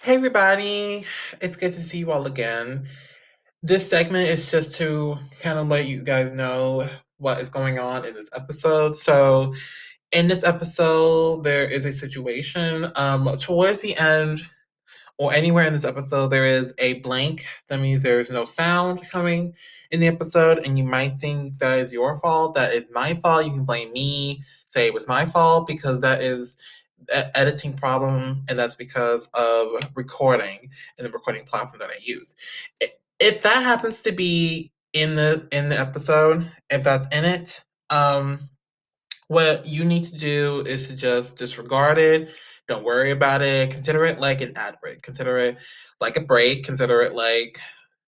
Hey everybody, it's good to see you all again. This segment is just to kind of let you guys know what is going on in this episode. So, in this episode, there is a situation. Towards the end, or anywhere in this episode, there is a blank. That means there's no sound coming in the episode, and you might think that is your fault. That is my fault. You can blame me, say it was my fault, because that is an editing problem, and that's because of recording and the recording platform that I use. If that happens to be in the episode, if that's in it, what you need to do is to just disregard it. Don't worry about it. Consider it like an ad break. Consider it like a break. Consider it like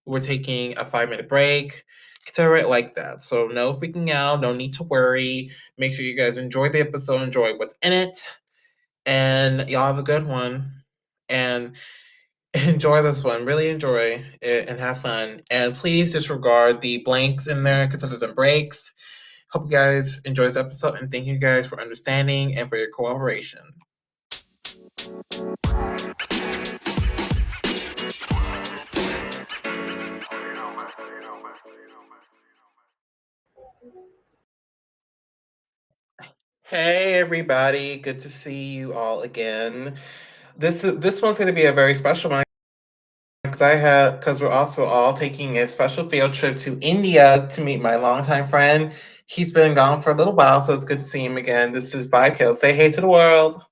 we're taking a 5 minute break. Consider it like that. So, no freaking out. No need to worry. Make sure you guys enjoy the episode, enjoy what's in it, and y'all have a good one. And enjoy this one. Really enjoy it and have fun. And please disregard the blanks in there, consider them breaks. Hope you guys enjoy this episode and thank you guys for understanding and for your cooperation. Hey everybody, good to see you all again. This one's going to be a very special one because we're also all taking a special field trip to India to meet my longtime friend. He's been gone for a little while, so it's good to see him again. This is VibeKill. Say hey to the world.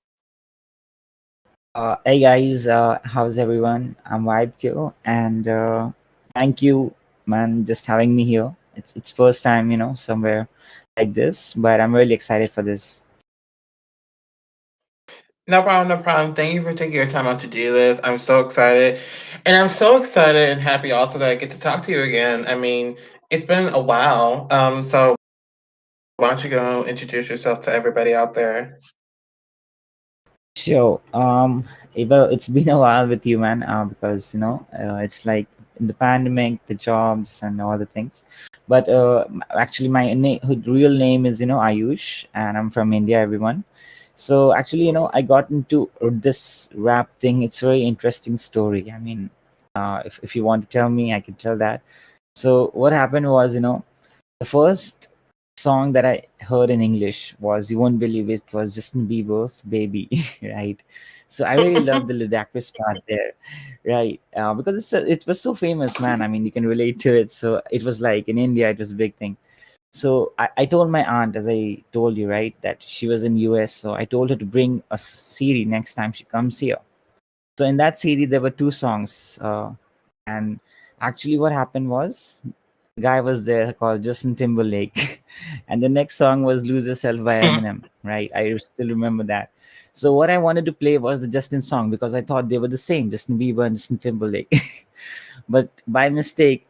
Hey guys, how's everyone? I'm VibeKill, and thank you, man, just having me here. It's first time, somewhere like this, but I'm really excited for this. No problem, no problem. Thank you for taking your time out to do this. I'm so excited. And I'm so excited and happy also that I get to talk to you again. I mean, it's been a while. So why don't you go introduce yourself to everybody out there? Sure. Well, it's been a while with you, man, because it's like in the pandemic, the jobs and all the things. But actually, my real name is Ayush, and I'm from India, everyone. So actually, I got into this rap thing. It's a very interesting story. I mean, if you want to tell me, I can tell that. So what happened was, the first song that I heard in English was, you won't believe it, was Justin Bieber's Baby, right? So I really love the ludicrous part there, right? Because it was so famous, man. I mean, you can relate to it. So it was like in India, it was a big thing. So I told my aunt, as I told you, right, that she was in US. So I told her to bring a CD next time she comes here. So in that CD, there were two songs. And actually, what happened was, guy was there called Justin Timberlake, and the next song was "Lose Yourself" by Eminem. Right, I still remember that. So what I wanted to play was the Justin song because I thought they were the same, Justin Bieber and Justin Timberlake. But by mistake,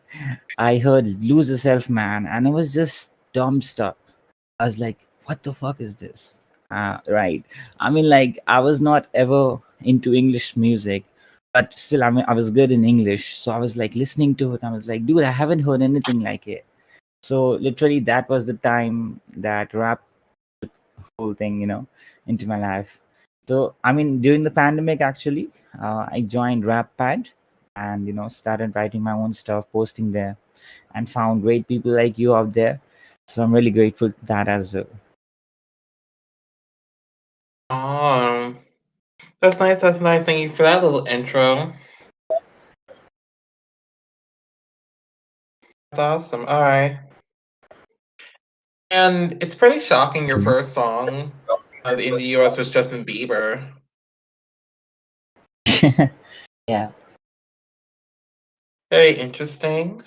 I heard "Lose Yourself," man, and I was just dumbstruck. I was like, "What the fuck is this?" Right. I mean, like, I was not ever into English music, but still, I mean, I was good in English, so I was like listening to it. I was like, dude, I haven't heard anything like it. So literally, that was the time that rap whole thing, into my life. So I mean, during the pandemic, actually, I joined RapPad and started writing my own stuff, posting there, and found great people like you out there. So I'm really grateful to that as well. Oh, that's nice. That's nice. Thank you for that little intro. That's awesome. All right. And it's pretty shocking your first song in the US was Justin Bieber. Yeah. Very interesting.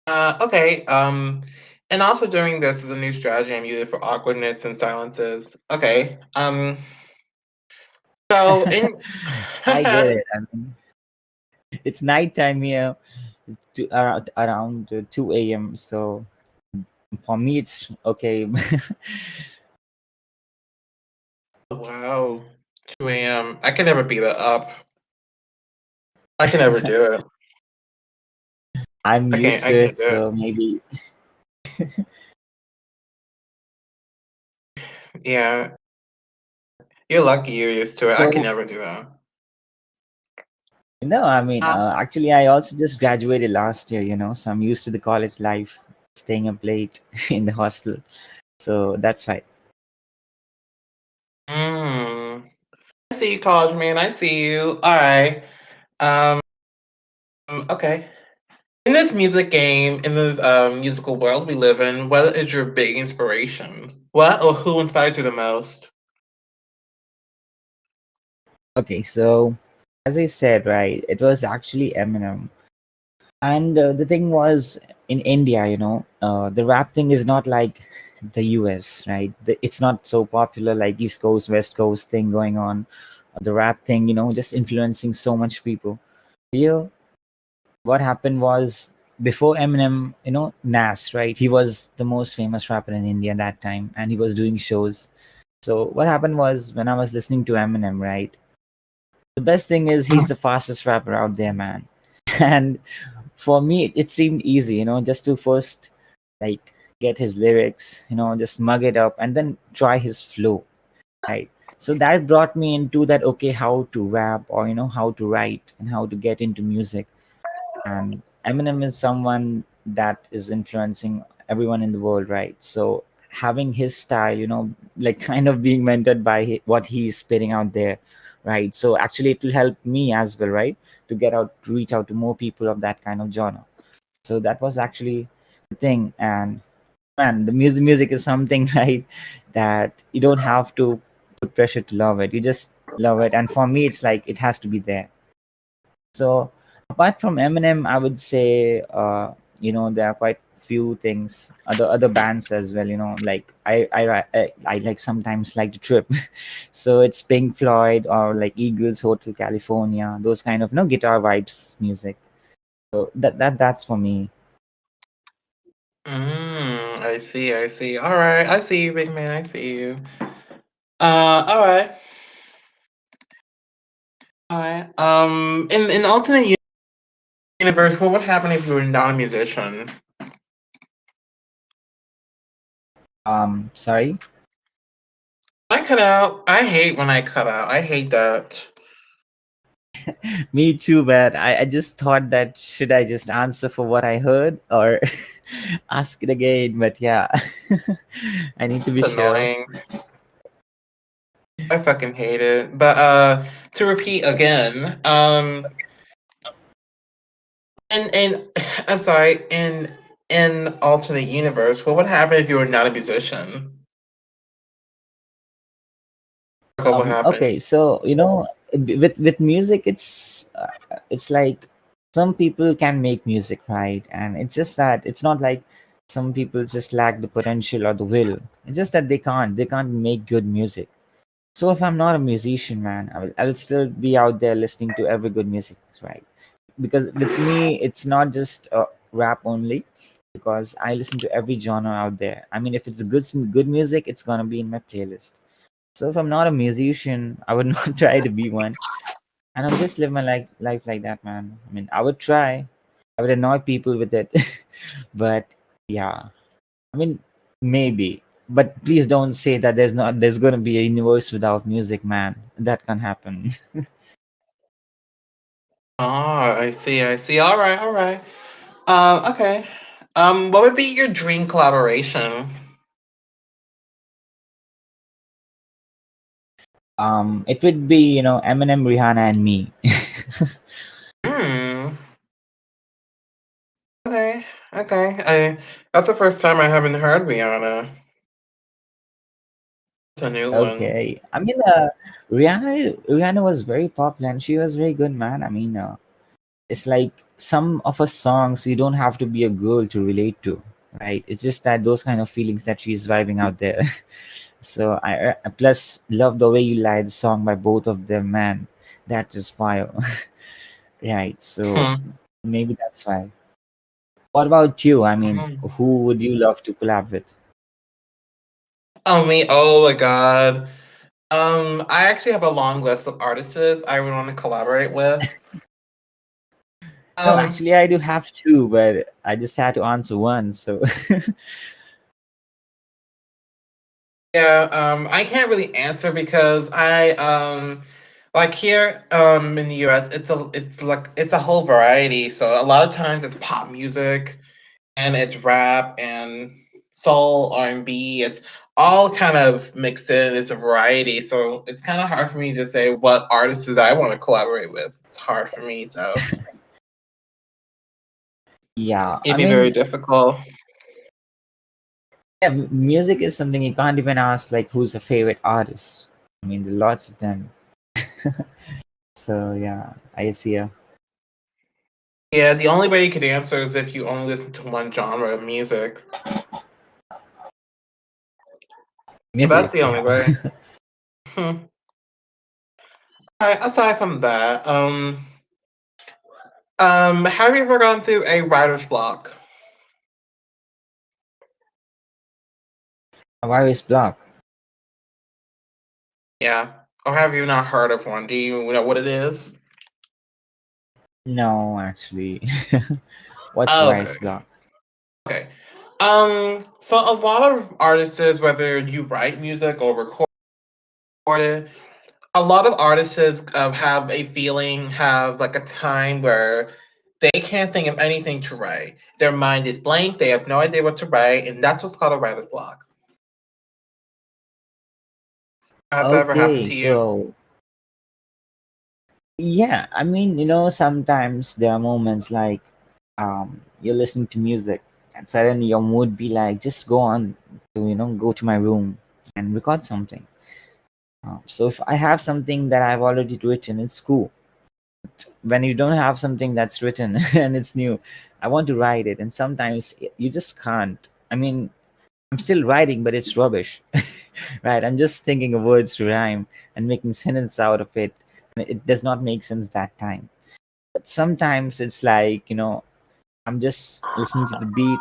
Okay. And also during this is a new strategy I'm using for awkwardness and silences. Okay. So in I get it. I mean, it's nighttime here, around 2 a.m. So for me, it's okay. wow, 2 a.m. I can never be that up. I can never do it. I'm I can't. used I to can't it, do it. so maybe. Yeah, you're lucky you're used to it. I can So never do that. No, I mean, Uh, actually, I also just graduated last year, so I'm used to the college life, staying up late in the hostel. So that's why. mm, I see you, college man. I see you. All right. Um, okay. In this music game, in this musical world we live in, what is your big inspiration? What or who inspired you the most? Okay, so as I said, right, it was actually Eminem. And the thing was, in India, the rap thing is not like the US, right? It's not so popular like East Coast, West Coast thing going on. The rap thing, just influencing so much people. Here, what happened was before Eminem, Nas, right? He was the most famous rapper in India at that time, and he was doing shows. So what happened was when I was listening to Eminem, right? The best thing is he's the fastest rapper out there, man. And for me, it seemed easy, just to first like get his lyrics, just mug it up and then try his flow, right? So that brought me into that, okay, how to rap or how to write and how to get into music. And Eminem is someone that is influencing everyone in the world, right? So having his style, like kind of being mentored by what he's spitting out there, right? So actually, it will help me as well, right, to get out, to reach out to more people of that kind of genre. So that was actually the thing. And man, the music is something right that you don't have to put pressure to love it. You just love it. And for me, it's like it has to be there. So apart from Eminem, I would say there are quite few things, other bands as well. Like I like sometimes like to trip, so it's Pink Floyd or like Eagles, Hotel California, those kind of guitar vibes music. So that's for me. I see, I see. All right, I see you, big man. I see you. All right, all right. In alternate universe, what would happen if you were not a musician? Sorry. I cut out. I hate when I cut out. I hate that. Me too, but I just thought that should I just answer for what I heard or ask it again? But yeah, I need to be It's sure. annoying. I fucking hate it. But to repeat again, and I'm sorry, in alternate universe, what would happen if you were not a musician? What would happen? Okay, so with music, it's like some people can make music, right? And it's just that it's not like some people just lack the potential or the will. It's just that they can't make good music. So if I'm not a musician, man, I will still be out there listening to every good music, right? Because with me, it's not just rap only. Because I listen to every genre out there. I mean, if it's good music, it's gonna be in my playlist. So if I'm not a musician, I would not try to be one, and I'll just live my life like that, man. I mean, I would try. I would annoy people with it, but yeah, I mean, maybe. But please don't say that there's gonna be a universe without music, man. That can happen. Oh, I see, I see. All right, all right. Okay. What would be your dream collaboration? It would be Eminem, Rihanna, and me. Hmm. Okay. Okay. That's the first time I haven't heard Rihanna. It's a new one. Okay, I mean, Rihanna was very popular and she was very good, man. I mean, it's like some of her songs you don't have to be a girl to relate to, right? It's just that those kind of feelings that she's vibing out there. So I plus love the way you lie the song by both of them, man. That just fire. Right, so Hmm. maybe that's why. What about you? I mean, Hmm. who would you love to collab with? Oh me. Oh my god. I actually have a long list of artists I would want to collaborate with. No, Um, actually I do have two, but I just had to answer one. So yeah, I can't really answer because Like here, in the US, it's a whole variety. So a lot of times it's pop music and it's rap and soul, R&B. It's all kind of mixed in. It's a variety. So it's kind of hard for me to say what artists I want to collaborate with. It's hard for me. So Yeah, it'd I be very mean, difficult. yeah, music is something you can't even ask like who's a favorite artist. I mean, there are lots of them. So yeah, I see you. Yeah, the only way you could answer is if you only listen to one genre of music. But that's Music, the only yeah. way. Hmm. Aside from that, have you ever gone through a writer's block? A virus block. Yeah. Or have you not heard of one? Do you know what it is? No, actually. What's Oh, virus okay. block? Okay. So a lot of artists, whether you write music or record it, a lot of artists have a feeling, have like a time where they can't think of anything to write. Their mind is blank. They have no idea what to write, and that's what's called a writer's block. Has that ever happened Okay, to you? so yeah, I mean, sometimes there are moments like you're listening to music and suddenly your mood be like, just go on to, go to my room and record something. So if I have something that I've already written, it's cool. When you don't have something that's written and it's new, I want to write it, and sometimes you just can't. I mean, I'm still writing, but it's rubbish. Right? I'm just thinking of words to rhyme and making sentence out of it. And it does not make sense that time. But sometimes it's like, I'm just listening to the beat,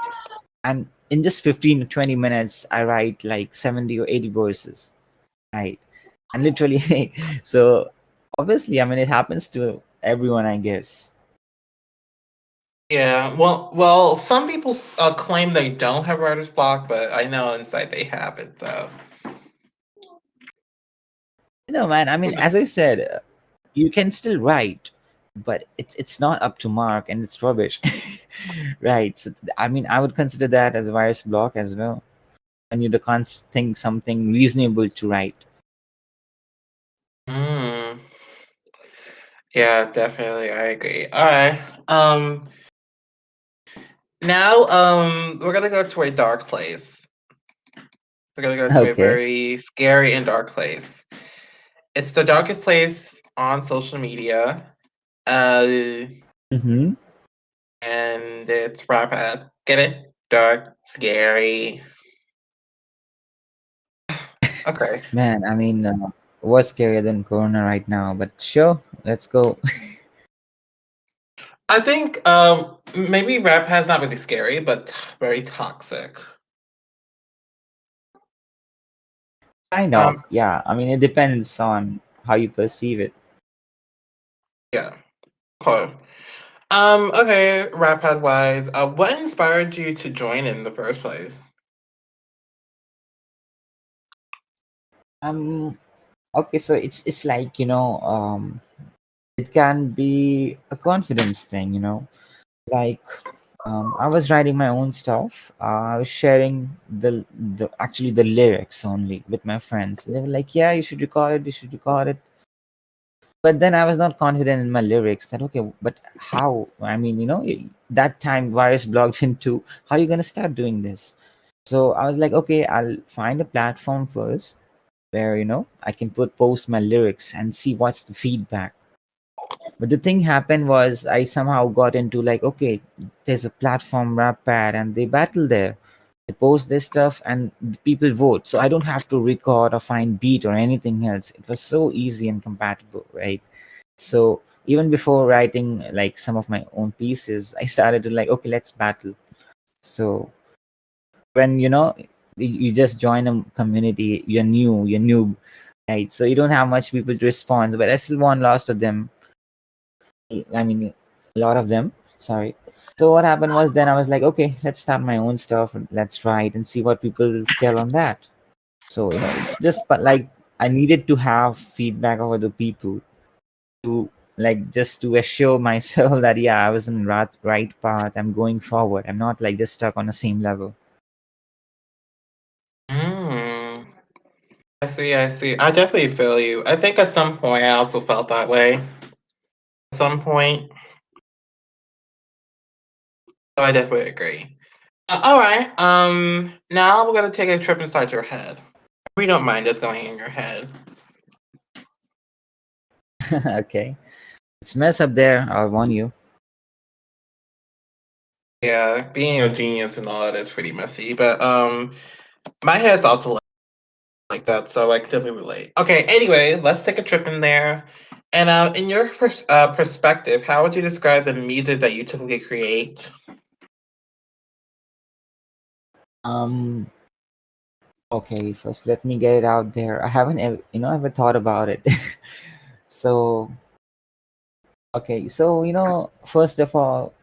and in just 15 to 20 minutes, I write like 70 or 80 verses. Right? And literally, so obviously, I mean, it happens to everyone, I guess. Yeah. Well. Some people claim they don't have writer's block, but I know inside they have it. So. No, man. I mean, as I said, you can still write, but it's not up to mark and it's rubbish. Right. So, I mean, I would consider that as a virus block as well. And you can't think something reasonable to write. Mm, yeah, definitely. I agree. All right. Um. Now, we're gonna go to a dark place. We're gonna go to a Okay. very scary and dark place. It's the darkest place on social media. Uh, Mm-hmm. and it's RapPad. Get it? Dark, scary. Okay. Man, I mean, what's scarier than Corona right now? But sure, let's go. I think maybe RapPad's not really scary, but very toxic. Kind Um, of. Yeah. I mean, it depends on how you perceive it. yeah. Cool. Okay, RapPad wise, what inspired you to join in the first place? Um. Okay, so it's like it can be a confidence thing. Like I was writing my own stuff. I was sharing the actually the lyrics only with my friends. They were like, "Yeah, you should record it. You should record it." But then I was not confident in my lyrics. That okay, but how? I mean, that time virus blogged into how you gonna start doing this. So I was like, okay, I'll find a platform first where I can post my lyrics and see what's the feedback. But the thing happened was I somehow got into like, okay, there's a platform RapPad and they battle there. They post this stuff and the people vote. So I don't have to record or find beat or anything else. It was so easy and compatible, right? So even before writing like some of my own pieces, I started to like, okay, let's battle. So when you just join a community, you're new, right? So you don't have much people to respond, but I still won lots of them. I mean, a lot of them. Sorry. So what happened was then I was like, okay, let's start my own stuff and let's write and see what people tell on that. So it's just but like I needed to have feedback of other people. to like just to assure myself that yeah, I was in right path. I'm going forward. I'm not like just stuck on the same level. Mm. I see, I see. I definitely feel you. I think at some point I also felt that way. At some point, so I definitely agree. All right. Now we're gonna take a trip inside your head. We don't mind just going in your head. Okay, it's mess up there. I'll warn you. Yeah, being a genius and all that is pretty messy, but my head's also like that, so I can definitely relate. Okay, anyway, let's take a trip in there. And in your perspective, how would you describe the music that you typically create? Um. Okay, first let me get it out there. I haven't ever thought about it. So okay, so first of all,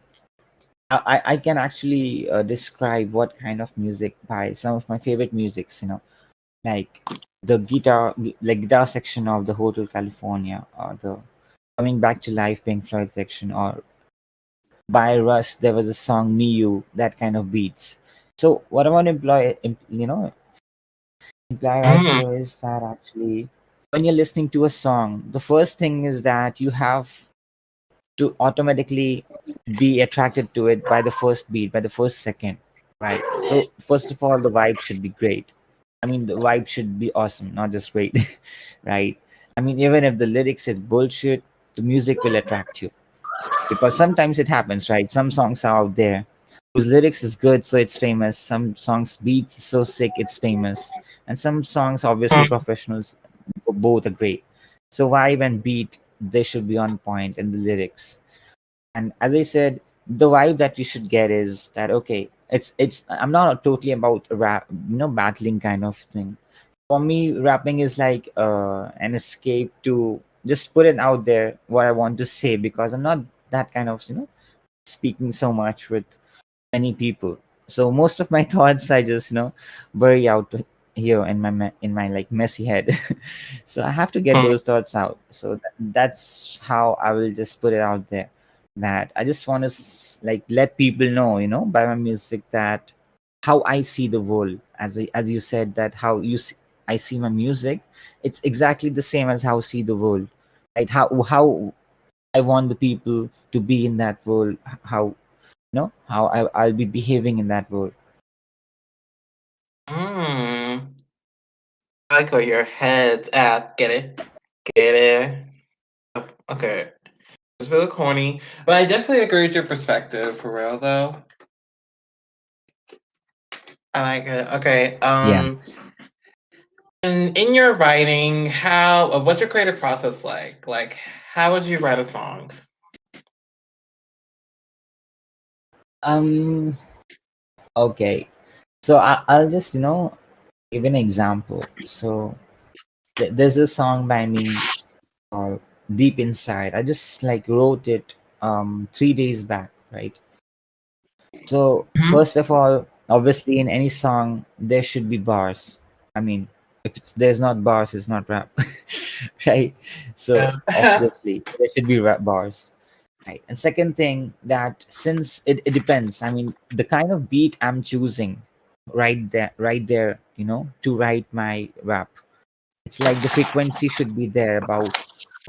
I can actually describe what kind of music by some of my favorite musics. Like the guitar section of the Hotel California, or the Coming Back to Life Pink Floyd section, or by Russ there was a song Me You, that kind of beats. So what I want to imply right Mm, here is that actually when you're listening to a song, the first thing is that you have to automatically be attracted to it by the first beat, by the first second, right? So first of all, the vibe should be great. I mean, the vibe should be awesome, not just great, right? I mean, even if the lyrics is bullshit, the music will attract you, because sometimes it happens, right? Some songs are out there whose lyrics is good, so it's famous. Some songs beats is so sick, it's famous, and some songs, obviously, mm, professionals, both are great. So vibe and beat, they should be on point in the lyrics. And as I said, the vibe that you should get is that okay, it's I'm not totally about rap, battling kind of thing. For me, rapping is like an escape to just put it out there what I want to say, because I'm not that kind of speaking so much with many people. So most of my thoughts I just bury out here in my like messy head. So I have to get mm. those thoughts out. So that's how I will just put it out there. That I just want to like let people know, by my music, that how I see the world. As you said, that how I see my music. It's exactly the same as how I see the world. Right? How I want the people to be in that world. How how I'll be behaving in that world. Mm. I like where your head's at. Get it? Get it? Okay. It's really corny, but I definitely agree with your perspective for real though. I like it. Okay. Yeah. In your writing, how what's your creative process like? Like, how would you write a song? Um. Okay. So I'll just give an example. So there's a song by me called "Deep Inside." I just like wrote it 3 days back, right? So Mhm. first of all, obviously in any song there should be bars. I mean, if there's not bars, it's not rap, right? So Yeah. obviously there should be rap bars. Right. And second thing, that since it depends, I mean, the kind of beat I'm choosing right there, to write my rap. It's like the frequency should be there about,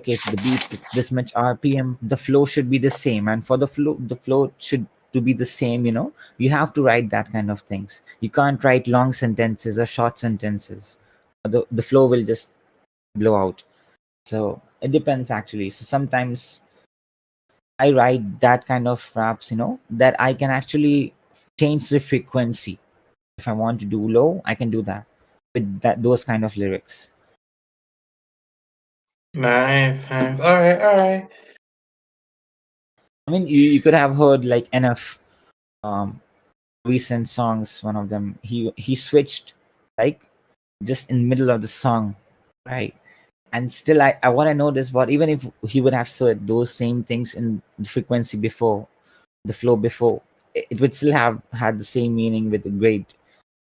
okay, if the beat it's this much RPM, the flow should be the same. And for the flow should to be the same, you have to write that kind of things. You can't write long sentences or short sentences. The flow will just blow out. So it depends actually. So sometimes I write that kind of raps, that I can actually change the frequency. If I want to do low, I can do that with those kind of lyrics. Nice, nice. All right, all right. I mean, you could have heard like enough um recent songs. One of them, he switched like just in the middle of the song, right? And still, I what I noticed, what even if he would have said those same things in the frequency before, the flow before, it would still have had the same meaning with a great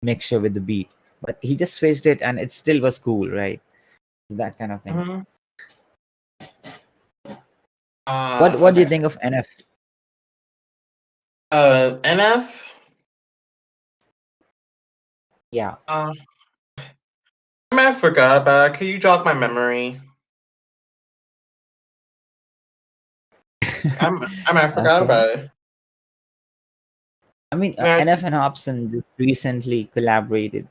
mixture with the beat. But he just switched it, and it still was cool, right? That kind of thing. Mhm. What do you Okay. think of NF? NF. Yeah. Uh, I might have forgot about it. Can you jog my memory? I might have forgot Okay. about it. I mean, Yeah, NF and Hobson just recently collaborated.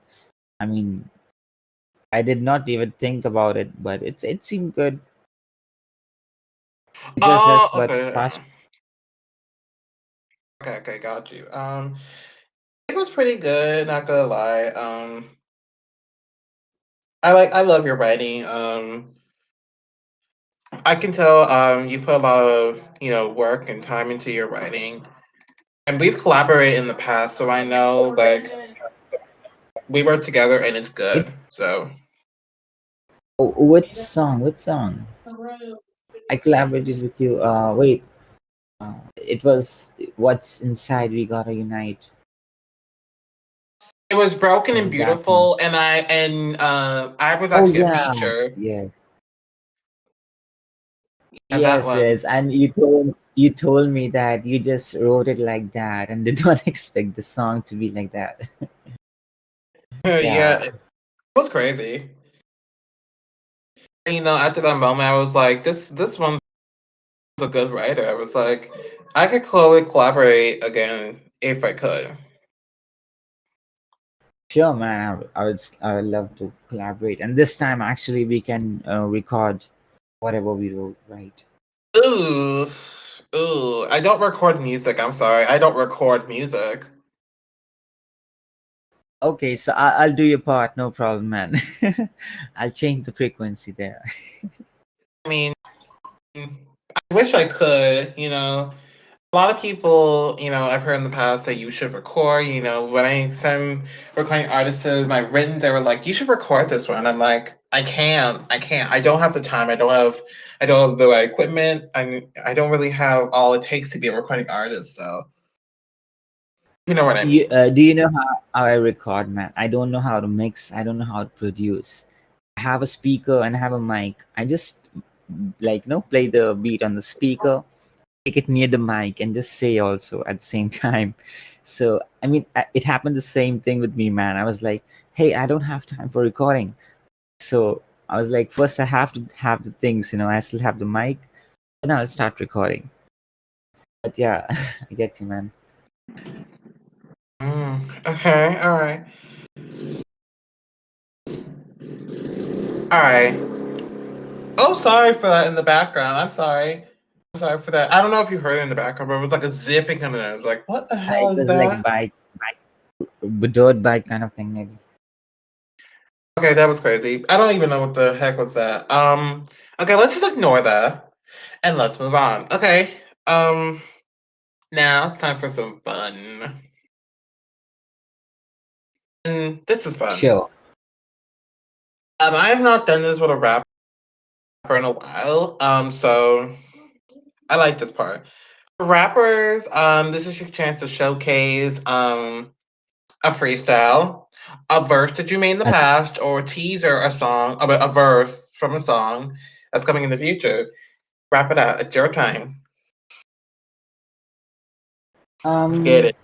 I mean, I did not even think about it, but it seemed good. It was oh, just but okay. fast. Okay, got you. It was pretty good, not gonna lie. I love your writing. I can tell you put a lot of, work and time into your writing. And we've collaborated in the past, so I know like we work together and it's good. It's So oh, what song? What song? I collaborated with you. Wait. It was What's Inside We Gotta Unite. it was Broken Was and it that one? Beautiful, and I was Oh actually a yeah. feature Yes. at that Yes, one. yes. And you told me that you just wrote it like that and did not expect the song to be like that. Yeah, Yeah. it was crazy. After that moment, I was like, this one's a good writer. I was like, I could totally collaborate again if I could. Sure, man. I would love to collaborate. And this time actually we can record whatever we wrote, right? Ooh, ooh. I don't record music. I'm sorry. I don't record music. Okay, so I'll do your part, no problem, man. I'll change the frequency there. I mean, I wish I could. A lot of people, I've heard in the past that you should record. When I send recording artists my written, they were like, "You should record this one." I'm like, I can't. I don't have the time. I don't have the right equipment. I don't really have all it takes to be a recording artist. So you know what I You mean. do you know how I record, man? I don't know how to mix. I don't know how to produce. I have a speaker and I have a mic. I just like play the beat on the speaker, take it near the mic, and just say also at the same time. So I mean, it happened the same thing with me, man. I was like, hey, I don't have time for recording. So I was like, first I have to have the things. I still have the mic, and I'll start recording. But yeah, I get you, man. Okay. All right. All right. Oh, sorry for that in the background. I'm sorry. I'm sorry for that. I don't know if you heard it in the background, but it was like a zipping coming out. I was like, what the hell It is was like that? dirt bike kind of thing, maybe. Okay, that was crazy. I don't even know what the heck was that. Okay, let's just ignore that and let's move on. Okay. Um, Now it's time for some fun. This is fun. Sure. I have not done this with a rapper in a while. So I like this part. For rappers, this is your chance to showcase a freestyle, a verse that you made in the Okay. past, or teaser a song, a verse from a song that's coming in the future. Wrap it out. It's your time. Get Um. it.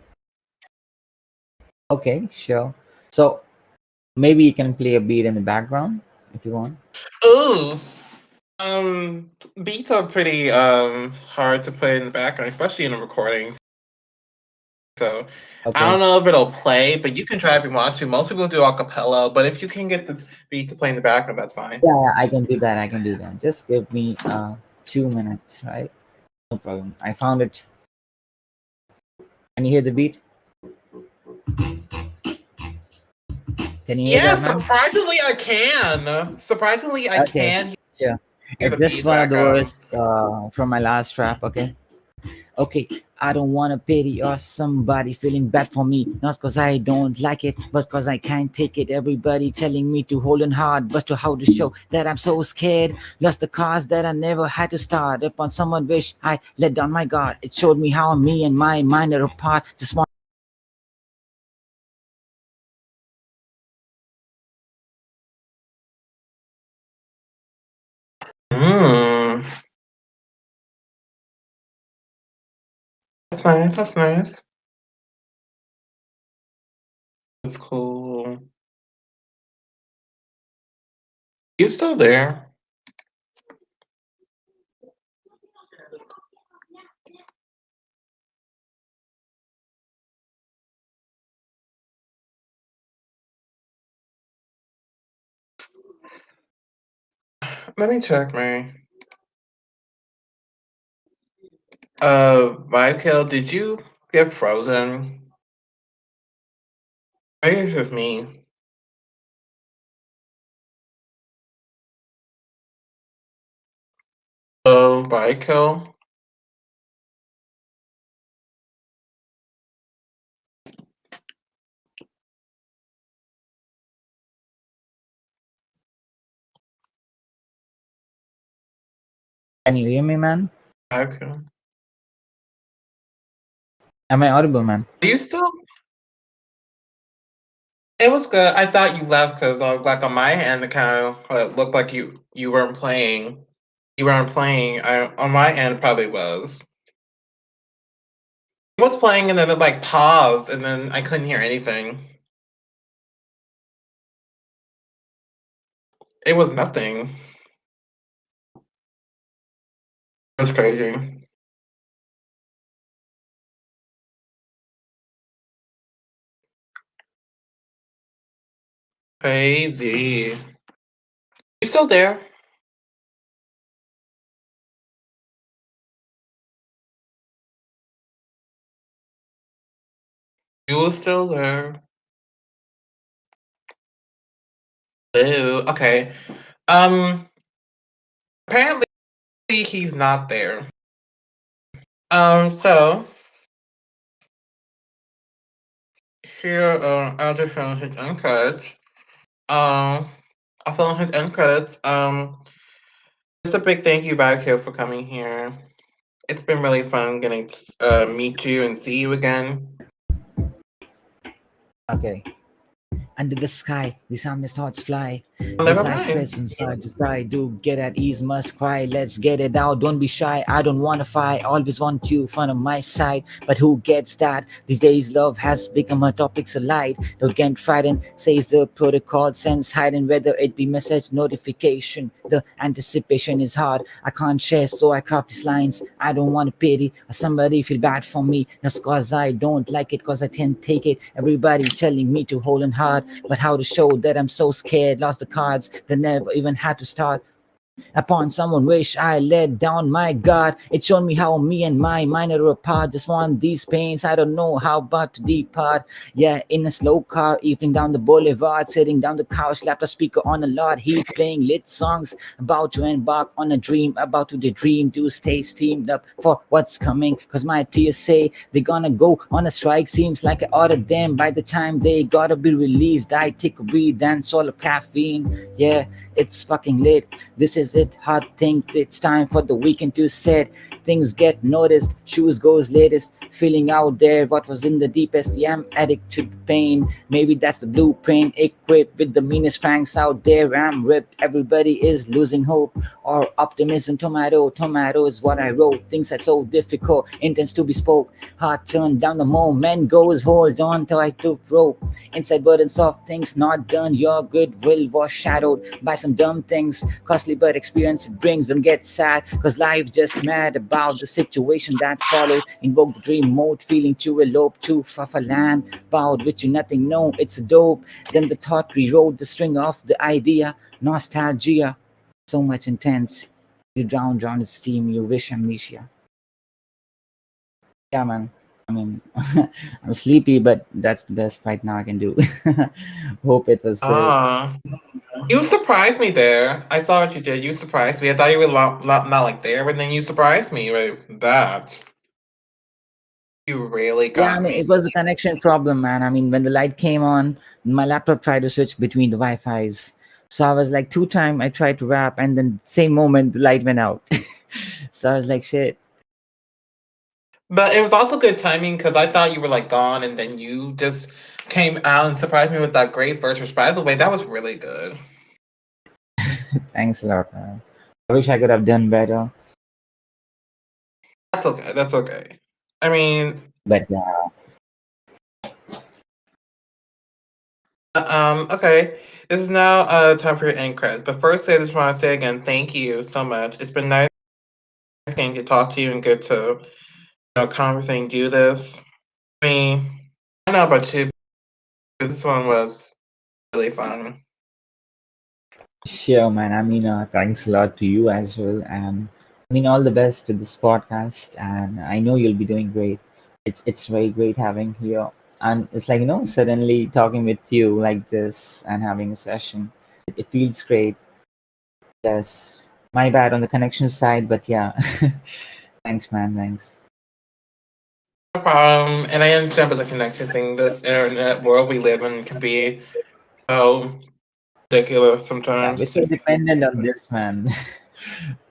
Okay. Sure. So maybe you can play a beat in the background if you want. Ooh. Um, Beats are pretty hard to play in the background, especially in a recording. So I don't Okay. know if it'll play, but you can try if you want to. Most people do a cappella, but if you can get the beat to play in the background, that's fine. Yeah, yeah, I can do that. I can do that. Just give me 2 minutes, right? No problem. I found it. Can you hear the beat? Can you hear Yeah, that, man? surprisingly I can. Surprisingly I Okay. can Sure. hear the beat Just in the one of the background. words from my last rap. Okay. Okay, I don't wanna pity or somebody feeling bad for me. Not cause I don't like it, but cause I can't take it. Everybody telling me to hold on hard, but to how to show that I'm so scared. Lost the cause that I never had to start. Upon someone wish I let down my guard. It showed me how me and my mind are apart. Just one Mm. That's nice. That's nice. That's cool. You still there? Let me check my VibeKill, did you get frozen? Maybe it's just me. Oh, VibeKill? Can you hear me, man? VibeKill. Am I audible, man? Are you still? It was good. I thought you left because, like, on my end, it kind of looked like you weren't playing. You weren't playing. On my end, it probably was. It was playing, and then it like paused, and then I couldn't hear anything. It was nothing. It was crazy. Crazy. You still there? You were still there. Ew. Okay. Um. Apparently he's not there. So here, I'll just film his end credits. I'll film his end credits. Just a big thank you, VibeKill, for coming here. It's been really fun getting to meet you and see you again. Okay. Under the sky, these harmless thoughts fly. Oh, never Desires mind. press inside, just I do get at ease, must cry. Let's get it out, don't be shy. I don't wanna fight, always want you front of my side. But who gets that? These days, love has become a topic so light. Don't get frightened, says the protocol, sends hiding, whether it be message notification. The anticipation is hard. I can't share, so I craft these lines. I don't want to pity or somebody feel bad for me. Not cause I don't like it, cause I can't take it. Everybody telling me to hold on hard, but how to show that I'm so scared? Lost the cards that never even had to start. Upon someone wish I let down my guard. It showed me how me and my mind are apart. Just want these pains, I don't know how about to depart. Yeah, in a slow car, evening down the boulevard, sitting down the couch, laptop speaker on a lot, heat playing lit songs. About to embark on a dream, about to daydream, to stay steamed up for what's coming. Cause my tears say they're gonna go on a strike. Seems like I ordered them by the time they gotta be released. I take a breathe and swallow caffeine. Yeah, it's fucking late. This is it. Hard think it's time for the weekend to set. Things get noticed. Shoes goes latest. Feeling out there. What was in the deepest? Yeah, I'm addict to pain. Maybe that's the blueprint. Equipped with the meanest pranks out there. I'm ripped. Everybody is losing hope or optimism. Tomato, tomato is what I wrote. Things are so difficult. Intends to be spoke. Heart turned down the moment goes. Hold on till I took rope. Inside burdens of things not done. Your goodwill was shadowed by some dumb things. Costly but experience it brings. Don't get sad, cause life just mad about the situation that followed. Invoke the dream mode, feeling to elope to far land. Bowed which you nothing know, it's a dope. Then the thought rewrote the string of the idea. Nostalgia, so much intense. You drown its steam, you wish amnesia. Yeah, man. I mean, I'm sleepy, but that's the best right now I can do. Hope it was good. Ah, you surprised me there. I saw what you did. You surprised me. I thought you were not like there, but then you surprised me with that. You really Yeah, I got mean, me. it was a connection problem, man. I mean, when the light came on, my laptop tried to switch between the Wi-Fi's. So I was like, two time I tried to rap, and then same moment the light went out. So I was like, shit. But it was also good timing because I thought you were like gone, and then you just came out and surprised me with that great verse. Which, by the way, that was really good. Thanks a lot, man. I wish I could have done better. That's okay. That's okay. I mean, But yeah, okay. This is now time for your end credits. But first, I just want to say again, thank you so much. It's been nice getting to talk to you and get to conversate and do this. I mean, I don't know about you, but this one was really fun. sure, man. I mean, thanks a lot to you as well, and I mean, all the best to this podcast. And I know you'll be doing great. It's very great having here, and it's like suddenly talking with you like this and having a session. It feels great. Yes, my bad on the connection side, but yeah, thanks, man. Thanks. No problem. And I understand about the connection thing. This internet world we live in can be so ridiculous Yeah, we're sometimes. so dependent on this, man,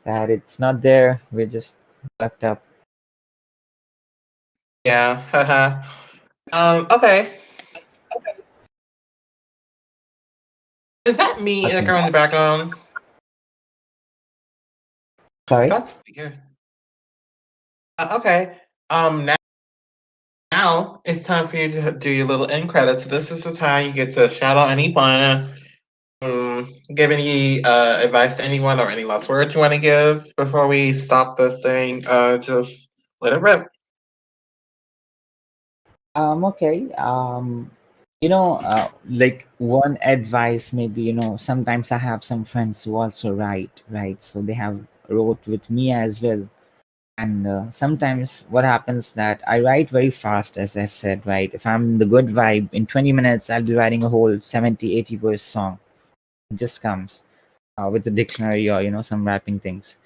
that it's not there. We're just fucked up. Yeah, haha. Okay. Is that me in the Okay. girl in the background? Sorry. That's weird. Okay. Now it's time for you to do your little end credits. So this is the time you get to shout out anyone, give any advice to anyone or any last words you want to give before we stop this thing. Just let it rip. Okay. Like one advice, maybe, sometimes I have some friends who also write, right? So they have wrote with me as well. And sometimes what happens that I write very fast, as I said, right? If I'm in the good vibe, in 20 minutes, I'll be writing a whole 70, 80 verse song. It just comes with the dictionary or, some rapping things.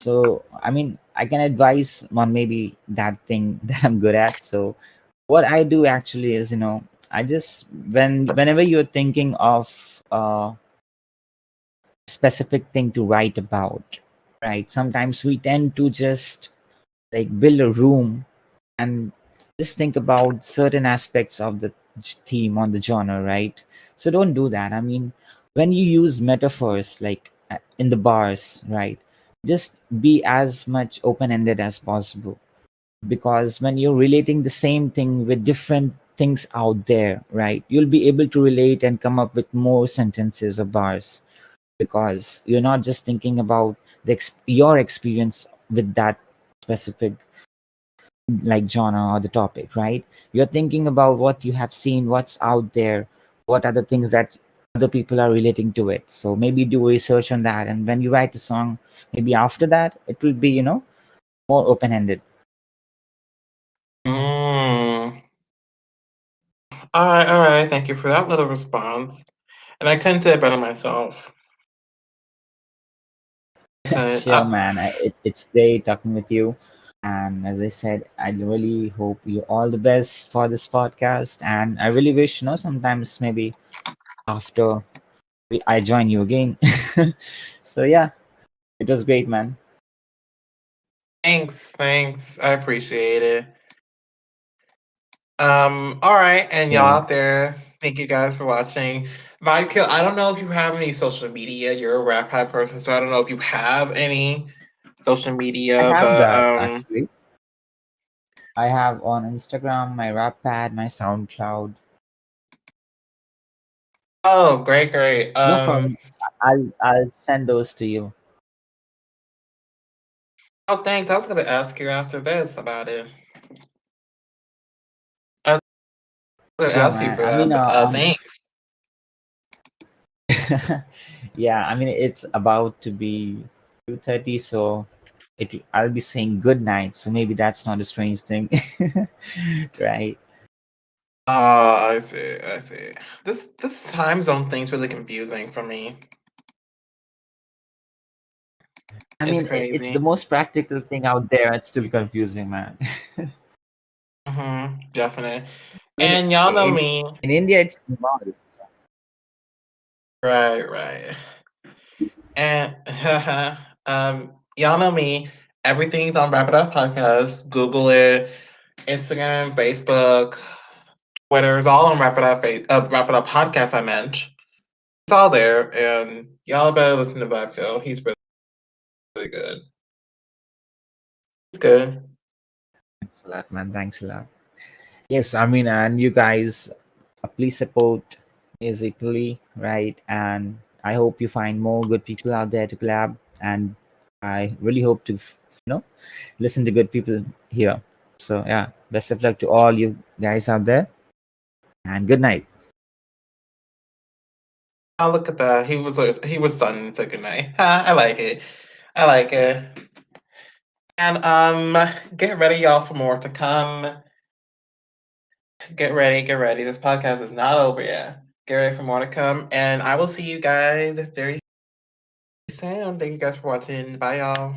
So, I mean, I can advise on maybe that thing that I'm good at. So, what I do actually is, I just whenever you're thinking of a specific thing to write about, right? Sometimes we tend to just like build a room and just think about certain aspects of the theme on the genre, right? So don't do that. I mean, when you use metaphors like in the bars, right? Just be as much open ended as possible, because when you're relating the same thing with different things out there, right, you'll be able to relate and come up with more sentences or bars, because you're not just thinking about your experience with that specific like genre or the topic, right? You're thinking about what you have seen, what's out there, what are the things that other people are relating to it. So maybe do research on that, and when you write a song, maybe after that it will be more open ended. Mm. All right. Thank you for that little response. And I couldn't say it better myself. Couldn't. Sure, man. It's great talking with you. And as I said, I really hope you all the best for this podcast. And I really wish, sometimes maybe after I join you again. So, yeah, it was great, man. Thanks. I appreciate it. All right, and y'all Yeah. out there, thank you guys for watching. VibeKill, I don't know if you have any social media. You're a RapPad person, so I don't know if you have any social I media, have but that actually. I have on Instagram, my RapPad, my SoundCloud. oh, great. No problem. I'll send those to you. Oh, thanks. I was gonna ask you after this about it. I was gonna Sure, ask you man. for I that, mean, but thanks. yeah, I mean it's about to be 2:30, so I'll be saying good night. So maybe that's not a strange thing, right? I see. This time zone thing's really confusing for me. I It's mean, it's the crazy. most practical thing out there. It's still confusing, man. Definitely. I mean, And y'all know me. in India, it's normal. Right. And y'all know me. Everything's on Wrap It Up Podcast. Google it. Instagram, Facebook, Twitter is all on Wrap It Up Podcast. I meant it's all there, and y'all better listen to VibeKill. He's really good. He's good. Thanks a lot, man. Thanks a lot. Yes, I mean, and you guys, please support musically, right? And I hope you find more good people out there to collab. And I really hope to, listen to good people here. So yeah, best of luck to all you guys out there, and good night. Oh, look at that. He was sunning so good night. I like it. I like it. And get ready, y'all, for more to come. Get ready, get ready. This podcast is not over yet. Get ready for more to come, and I will see you guys very soon. Thank you guys for watching. Bye, y'all.